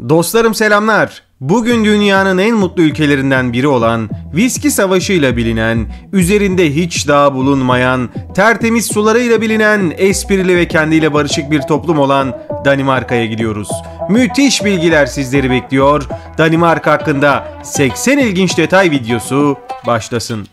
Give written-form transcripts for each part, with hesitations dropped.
Dostlarım selamlar. Bugün dünyanın en mutlu ülkelerinden biri olan, viski savaşıyla bilinen, üzerinde hiç dağ bulunmayan, tertemiz sularıyla bilinen, esprili ve kendiyle barışık bir toplum olan Danimarka'ya gidiyoruz. Müthiş bilgiler sizleri bekliyor. Danimarka hakkında 80 ilginç detay videosu başlasın.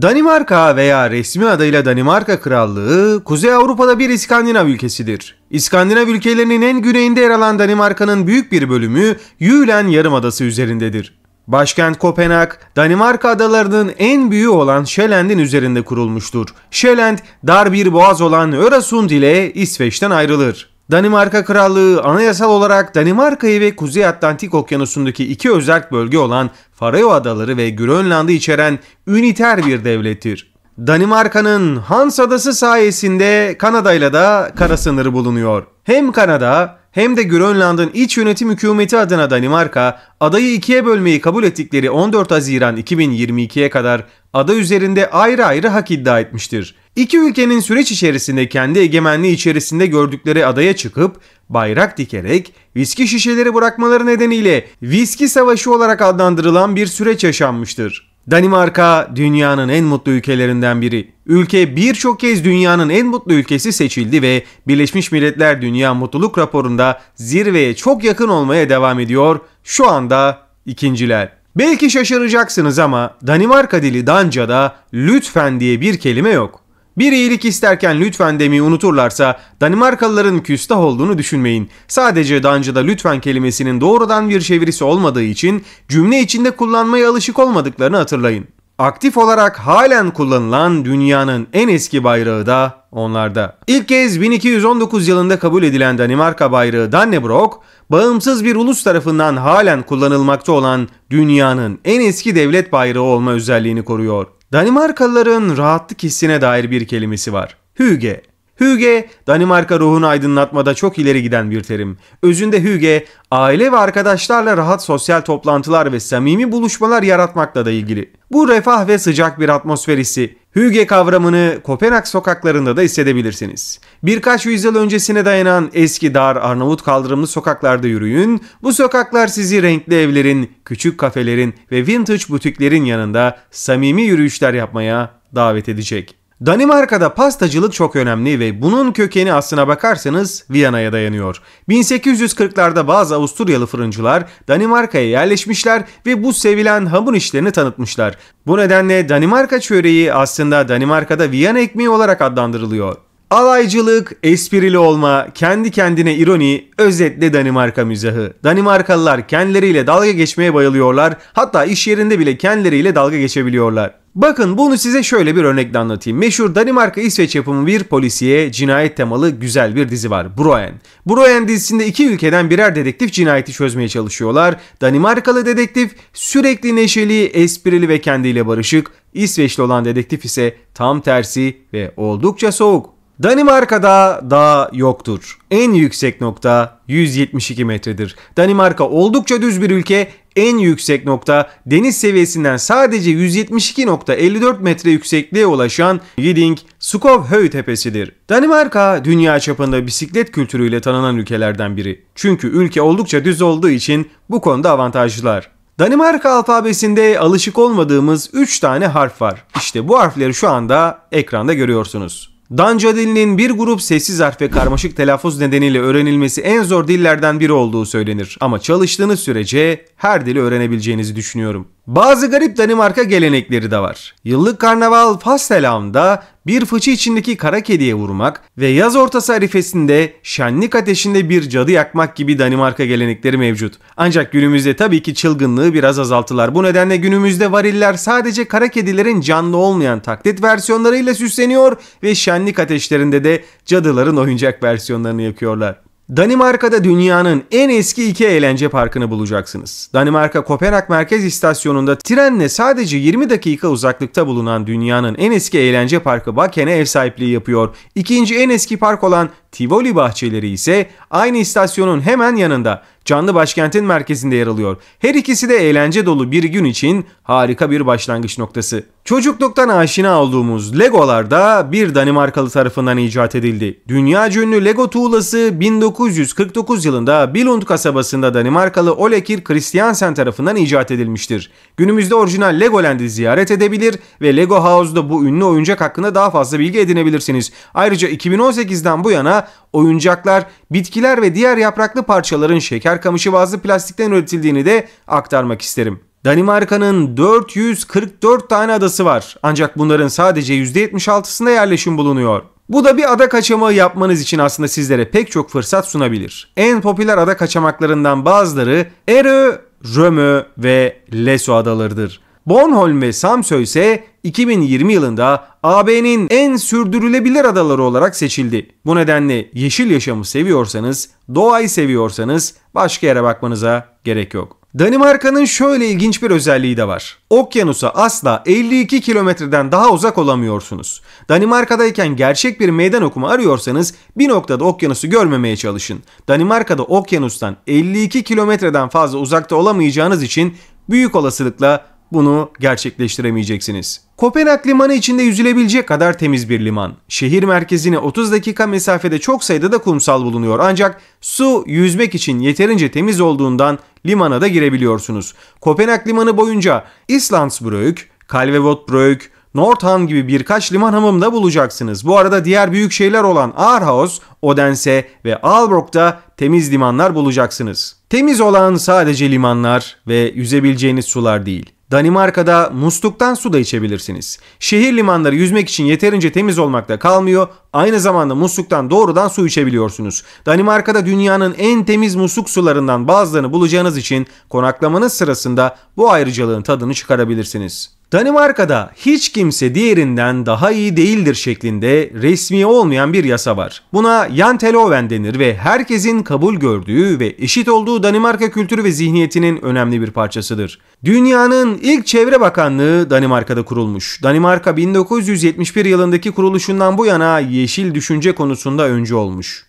Danimarka veya resmi adıyla Danimarka Krallığı, Kuzey Avrupa'da bir İskandinav ülkesidir. İskandinav ülkelerinin en güneyinde yer alan Danimarka'nın büyük bir bölümü Jylland Yarımadası üzerindedir. Başkent Kopenhag, Danimarka adalarının en büyüğü olan Sjælland'in üzerinde kurulmuştur. Sjælland, dar bir boğaz olan Öresund ile İsveç'ten ayrılır. Danimarka Krallığı anayasal olarak Danimarka'yı ve Kuzey Atlantik Okyanusu'ndaki iki özerk bölge olan Faroe Adaları ve Grönland'ı içeren üniter bir devlettir. Danimarka'nın Hans Adası sayesinde Kanada'yla da kara sınırı bulunuyor. Hem Kanada hem de Grönland'ın iç yönetim hükümeti adına Danimarka, adayı ikiye bölmeyi kabul ettikleri 14 Haziran 2022'ye kadar ada üzerinde ayrı ayrı hak iddia etmiştir. İki ülkenin süreç içerisinde kendi egemenliği içerisinde gördükleri adaya çıkıp bayrak dikerek viski şişeleri bırakmaları nedeniyle viski savaşı olarak adlandırılan bir süreç yaşanmıştır. Danimarka dünyanın en mutlu ülkelerinden biri. Ülke birçok kez dünyanın en mutlu ülkesi seçildi ve Birleşmiş Milletler Dünya Mutluluk Raporu'nda zirveye çok yakın olmaya devam ediyor. Şu anda ikinciler. Belki şaşıracaksınız ama Danimarka dili Danca'da lütfen diye bir kelime yok. Bir iyilik isterken lütfen demeyi unuturlarsa Danimarkalıların küstah olduğunu düşünmeyin. Sadece Danca'da lütfen kelimesinin doğrudan bir çevirisi olmadığı için cümle içinde kullanmaya alışık olmadıklarını hatırlayın. Aktif olarak halen kullanılan dünyanın en eski bayrağı da onlarda. İlk kez 1219 yılında kabul edilen Danimarka bayrağı Dannebrog, bağımsız bir ulus tarafından halen kullanılmakta olan dünyanın en eski devlet bayrağı olma özelliğini koruyor. Danimarkalıların rahatlık hissine dair bir kelimesi var. Hygge. Hygge, Danimarka ruhunu aydınlatmada çok ileri giden bir terim. Özünde hygge, aile ve arkadaşlarla rahat sosyal toplantılar ve samimi buluşmalar yaratmakla da ilgili. Bu refah ve sıcak bir atmosfer hissi. Hygge kavramını Kopenhag sokaklarında da hissedebilirsiniz. Birkaç yüzyıl öncesine dayanan eski dar Arnavut kaldırımlı sokaklarda yürüyün. Bu sokaklar sizi renkli evlerin, küçük kafelerin ve vintage butiklerin yanında samimi yürüyüşler yapmaya davet edecek. Danimarka'da pastacılık çok önemli ve bunun kökeni aslına bakarsanız Viyana'ya dayanıyor. 1840'larda bazı Avusturyalı fırıncılar Danimarka'ya yerleşmişler ve bu sevilen hamur işlerini tanıtmışlar. Bu nedenle Danimarka çöreği aslında Danimarka'da Viyana ekmeği olarak adlandırılıyor. Alaycılık, esprili olma, kendi kendine ironi, özetle Danimarka mizahı. Danimarkalılar kendileriyle dalga geçmeye bayılıyorlar, hatta iş yerinde bile kendileriyle dalga geçebiliyorlar. Bakın bunu size şöyle bir örnekle anlatayım. Meşhur Danimarka-İsveç yapımı bir polisiye, cinayet temalı güzel bir dizi var. Broen. Broen dizisinde iki ülkeden birer dedektif cinayeti çözmeye çalışıyorlar. Danimarkalı dedektif sürekli neşeli, esprili ve kendiyle barışık. İsveçli olan dedektif ise tam tersi ve oldukça soğuk. Danimarka'da dağ yoktur. En yüksek nokta 172 metredir. Danimarka oldukça düz bir ülke. En yüksek nokta deniz seviyesinden sadece 172,54 metre yüksekliğe ulaşan Viding Skovhøj tepesidir. Danimarka dünya çapında bisiklet kültürüyle tanınan ülkelerden biri. Çünkü ülke oldukça düz olduğu için bu konuda avantajlılar. Danimarka alfabesinde alışık olmadığımız 3 tane harf var. İşte bu harfleri şu anda ekranda görüyorsunuz. Danca dilinin bir grup sessiz harf ve karmaşık telaffuz nedeniyle öğrenilmesi en zor dillerden biri olduğu söylenir. Ama çalıştığınız sürece her dili öğrenebileceğinizi düşünüyorum. Bazı garip Danimarka gelenekleri de var. Yıllık karnaval Fastelavn'da bir fıçı içindeki kara kediye vurmak ve yaz ortası arifesinde şenlik ateşinde bir cadı yakmak gibi Danimarka gelenekleri mevcut. Ancak günümüzde tabii ki çılgınlığı biraz azalttılar. Bu nedenle günümüzde variller sadece kara kedilerin canlı olmayan taklit versiyonlarıyla süsleniyor ve şenlik ateşlerinde de cadıların oyuncak versiyonlarını yakıyorlar. Danimarka'da dünyanın en eski iki eğlence parkını bulacaksınız. Danimarka Kopenhag Merkez İstasyonu'nda trenle sadece 20 dakika uzaklıkta bulunan dünyanın en eski eğlence parkı Baken'e ev sahipliği yapıyor. İkinci en eski park olan Tivoli bahçeleri ise aynı istasyonun hemen yanında, canlı başkentin merkezinde yer alıyor. Her ikisi de eğlence dolu bir gün için harika bir başlangıç noktası. Çocukluktan aşina olduğumuz Legolar da bir Danimarkalı tarafından icat edildi. Dünyaca ünlü Lego tuğlası 1949 yılında Billund kasabasında Danimarkalı Ole Kirk Christiansen tarafından icat edilmiştir. Günümüzde orijinal Legoland'i ziyaret edebilir ve Lego House'da bu ünlü oyuncak hakkında daha fazla bilgi edinebilirsiniz. Ayrıca 2018'den bu yana oyuncaklar, bitkiler ve diğer yapraklı parçaların şeker kamışı bazlı plastikten üretildiğini de aktarmak isterim. Danimarka'nın 444 tane adası var. Ancak bunların sadece %76'sında yerleşim bulunuyor. Bu da bir ada kaçamağı yapmanız için aslında sizlere pek çok fırsat sunabilir. En popüler ada kaçamaklarından bazıları Ærø, Rømø ve Læsø adalarıdır. Bornholm ve Samsø ise 2020 yılında AB'nin en sürdürülebilir adaları olarak seçildi. Bu nedenle yeşil yaşamı seviyorsanız, doğayı seviyorsanız başka yere bakmanıza gerek yok. Danimarka'nın şöyle ilginç bir özelliği de var. Okyanusa asla 52 kilometreden daha uzak olamıyorsunuz. Danimarka'dayken gerçek bir meydan okuma arıyorsanız bir noktada okyanusu görmemeye çalışın. Danimarka'da okyanustan 52 kilometreden fazla uzakta olamayacağınız için büyük olasılıkla bunu gerçekleştiremeyeceksiniz. Kopenhag limanı içinde yüzülebilecek kadar temiz bir liman. Şehir merkezine 30 dakika mesafede çok sayıda da kumsal bulunuyor. Ancak su yüzmek için yeterince temiz olduğundan limana da girebiliyorsunuz. Kopenhag limanı boyunca Islandsbrøk, Kalvebotbrøk, Nordhavn gibi birkaç liman hamamında bulacaksınız. Bu arada diğer büyük şehirler olan Aarhus, Odense ve Aalborg'da temiz limanlar bulacaksınız. Temiz olan sadece limanlar ve yüzebileceğiniz sular değil. Danimarka'da musluktan su da içebilirsiniz. Şehir limanları yüzmek için yeterince temiz olmakta kalmıyor, aynı zamanda musluktan doğrudan su içebiliyorsunuz. Danimarka'da dünyanın en temiz musluk sularından bazılarını bulacağınız için konaklamanız sırasında bu ayrıcalığın tadını çıkarabilirsiniz. Danimarka'da hiç kimse diğerinden daha iyi değildir şeklinde resmi olmayan bir yasa var. Buna janteloven denir ve herkesin kabul gördüğü ve eşit olduğu Danimarka kültürü ve zihniyetinin önemli bir parçasıdır. Dünyanın ilk çevre bakanlığı Danimarka'da kurulmuş. Danimarka 1971 yılındaki kuruluşundan bu yana yeşil düşünce konusunda öncü olmuş.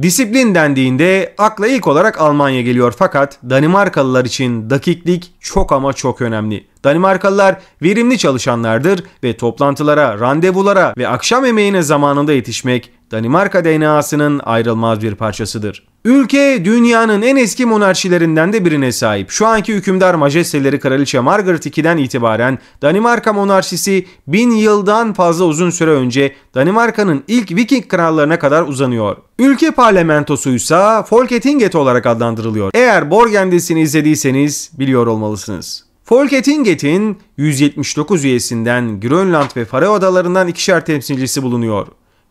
Disiplin dendiğinde akla ilk olarak Almanya geliyor fakat Danimarkalılar için dakiklik çok ama çok önemli. Danimarkalılar verimli çalışanlardır ve toplantılara, randevulara ve akşam yemeğine zamanında yetişmek Danimarka DNA'sının ayrılmaz bir parçasıdır. Ülke dünyanın en eski monarşilerinden de birine sahip. Şu anki hükümdar majesteleri Kraliçe Margaret II'den itibaren Danimarka monarşisi 1000 yıldan fazla uzun süre önce Danimarka'nın ilk Viking krallarına kadar uzanıyor. Ülke parlamentosuysa Folketinget olarak adlandırılıyor. Eğer Borgen-dizisini izlediyseniz biliyor olmalısınız. Folketinget'in 179 üyesinden Grönland ve Faroe Adalarından ikişer temsilcisi bulunuyor.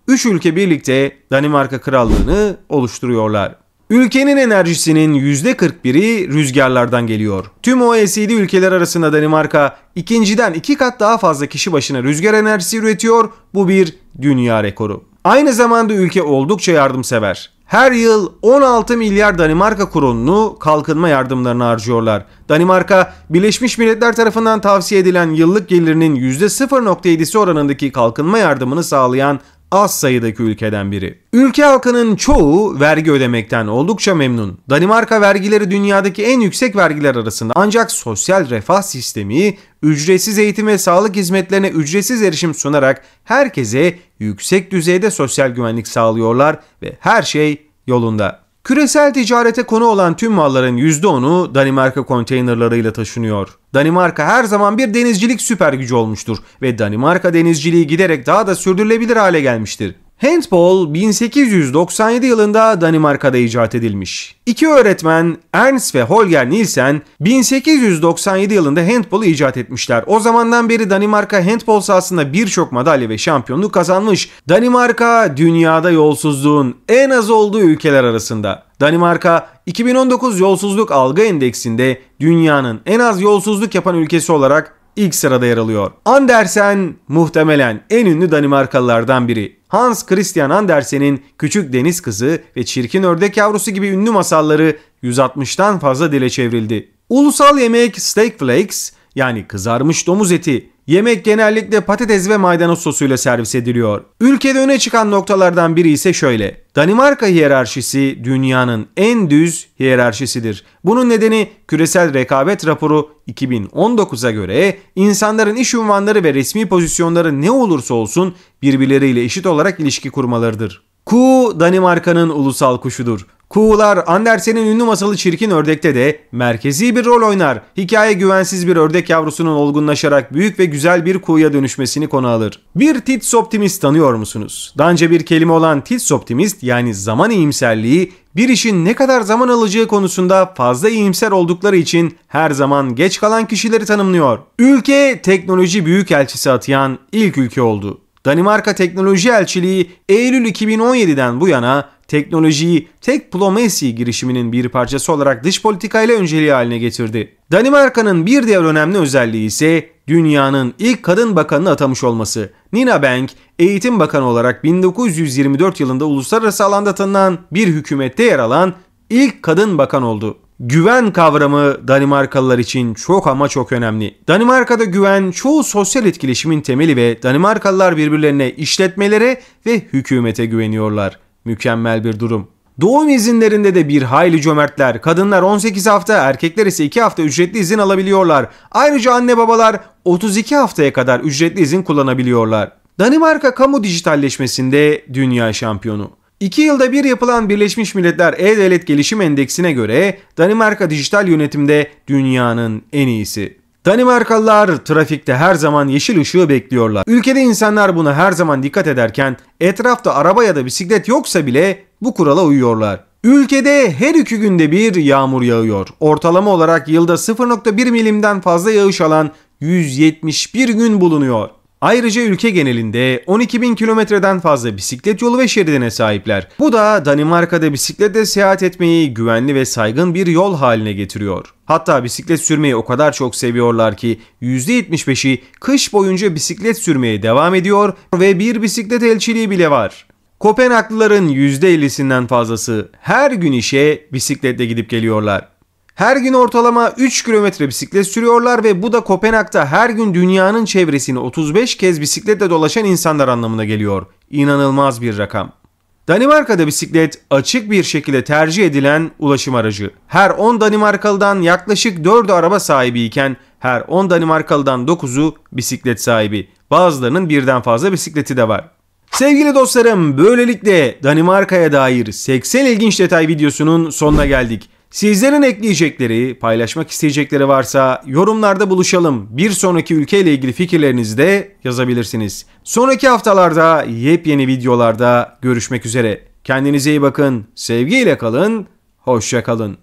3 ülke birlikte Danimarka Krallığını oluşturuyorlar. Ülkenin enerjisinin %41'i rüzgarlardan geliyor. Tüm OECD ülkeler arasında Danimarka ikinciden 2 kat daha fazla kişi başına rüzgar enerjisi üretiyor. Bu bir dünya rekoru. Aynı zamanda ülke oldukça yardımsever. Her yıl 16 milyar Danimarka kronunu kalkınma yardımlarına harcıyorlar. Danimarka, Birleşmiş Milletler tarafından tavsiye edilen yıllık gelirinin %0.7'si oranındaki kalkınma yardımını sağlayan az sayıdaki ülkeden biri. Ülke halkının çoğu vergi ödemekten oldukça memnun. Danimarka vergileri dünyadaki en yüksek vergiler arasında. Ancak sosyal refah sistemi ücretsiz eğitim ve sağlık hizmetlerine ücretsiz erişim sunarak herkese yüksek düzeyde sosyal güvenlik sağlıyorlar ve her şey yolunda. Küresel ticarete konu olan tüm malların %10'u Danimarka konteynerlarıyla taşınıyor. Danimarka her zaman bir denizcilik süper gücü olmuştur ve Danimarka denizciliği giderek daha da sürdürülebilir hale gelmiştir. Handball 1897 yılında Danimarka'da icat edilmiş. İki öğretmen Ernst ve Holger Nielsen 1897 yılında handball'u icat etmişler. O zamandan beri Danimarka handball sahasında birçok madalya ve şampiyonluk kazanmış. Danimarka dünyada yolsuzluğun en az olduğu ülkeler arasında. Danimarka 2019 Yolsuzluk Algı Endeksinde dünyanın en az yolsuzluk yapan ülkesi olarak ilk sırada yer alıyor. Andersen muhtemelen en ünlü Danimarkalılardan biri. Hans Christian Andersen'in Küçük Deniz Kızı ve Çirkin Ördek Yavrusu gibi ünlü masalları 160'tan fazla dile çevrildi. Ulusal yemek steak flakes yani kızarmış domuz eti Yemek genellikle patates ve maydanoz sosuyla servis ediliyor. Ülkede öne çıkan noktalardan biri ise şöyle. Danimarka hiyerarşisi dünyanın en düz hiyerarşisidir. Bunun nedeni küresel rekabet raporu 2019'a göre insanların iş unvanları ve resmi pozisyonları ne olursa olsun birbirleriyle eşit olarak ilişki kurmalarıdır. Kuğu Danimarka'nın ulusal kuşudur. Kuğular Andersen'in ünlü masalı Çirkin Ördek'te de merkezi bir rol oynar. Hikaye güvensiz bir ördek yavrusunun olgunlaşarak büyük ve güzel bir kuğuya dönüşmesini konu alır. Bir Tidsoptimist tanıyor musunuz? Daha önce bir kelime olan Tidsoptimist yani zaman iyimserliği bir işin ne kadar zaman alacağı konusunda fazla iyimser oldukları için her zaman geç kalan kişileri tanımlıyor. Ülke teknoloji büyükelçisi atayan ilk ülke oldu. Danimarka Teknoloji Elçiliği Eylül 2017'den bu yana teknolojiyi Tekplomasi girişiminin bir parçası olarak dış politikayla önceliği haline getirdi. Danimarka'nın bir diğer önemli özelliği ise dünyanın ilk kadın bakanını atamış olması. Nina Bank, Eğitim Bakanı olarak 1924 yılında uluslararası alanda tanınan bir hükümette yer alan ilk kadın bakan oldu. Güven kavramı Danimarkalılar için çok ama çok önemli. Danimarka'da güven çoğu sosyal etkileşimin temeli ve Danimarkalılar birbirlerine, işletmelere ve hükümete güveniyorlar. Mükemmel bir durum. Doğum izinlerinde de bir hayli cömertler. Kadınlar 18 hafta, erkekler ise 2 hafta ücretli izin alabiliyorlar. Ayrıca anne babalar 32 haftaya kadar ücretli izin kullanabiliyorlar. Danimarka kamu dijitalleşmesinde dünya şampiyonu. 2 yılda bir yapılan Birleşmiş Milletler E-Devlet Gelişim Endeksine göre Danimarka dijital yönetimde dünyanın en iyisi. Danimarkalılar trafikte her zaman yeşil ışığı bekliyorlar. Ülkede insanlar buna her zaman dikkat ederken etrafta araba ya da bisiklet yoksa bile bu kurala uyuyorlar. Ülkede her 2 günde bir yağmur yağıyor. Ortalama olarak yılda 0,1 milimden fazla yağış alan 171 gün bulunuyor. Ayrıca ülke genelinde 12.000 kilometreden fazla bisiklet yolu ve şeridine sahipler. Bu da Danimarka'da bisikletle seyahat etmeyi güvenli ve saygın bir yol haline getiriyor. Hatta bisiklet sürmeyi o kadar çok seviyorlar ki %75'i kış boyunca bisiklet sürmeye devam ediyor ve bir bisiklet elçiliği bile var. Kopenhaglıların %50'sinden fazlası her gün işe bisikletle gidip geliyorlar. Her gün ortalama 3 kilometre bisiklet sürüyorlar ve bu da Kopenhag'da her gün dünyanın çevresini 35 kez bisikletle dolaşan insanlar anlamına geliyor. İnanılmaz bir rakam. Danimarka'da bisiklet açık bir şekilde tercih edilen ulaşım aracı. Her 10 Danimarkalı'dan yaklaşık 4'ü araba sahibi iken her 10 Danimarkalı'dan 9'u bisiklet sahibi. Bazılarının birden fazla bisikleti de var. Sevgili dostlarım, böylelikle Danimarka'ya dair 80 ilginç detay videosunun sonuna geldik. Sizlerin ekleyecekleri, paylaşmak isteyecekleri varsa yorumlarda buluşalım. Bir sonraki ülkeyle ilgili fikirlerinizi de yazabilirsiniz. Sonraki haftalarda yepyeni videolarda görüşmek üzere. Kendinize iyi bakın, sevgiyle kalın, hoşça kalın.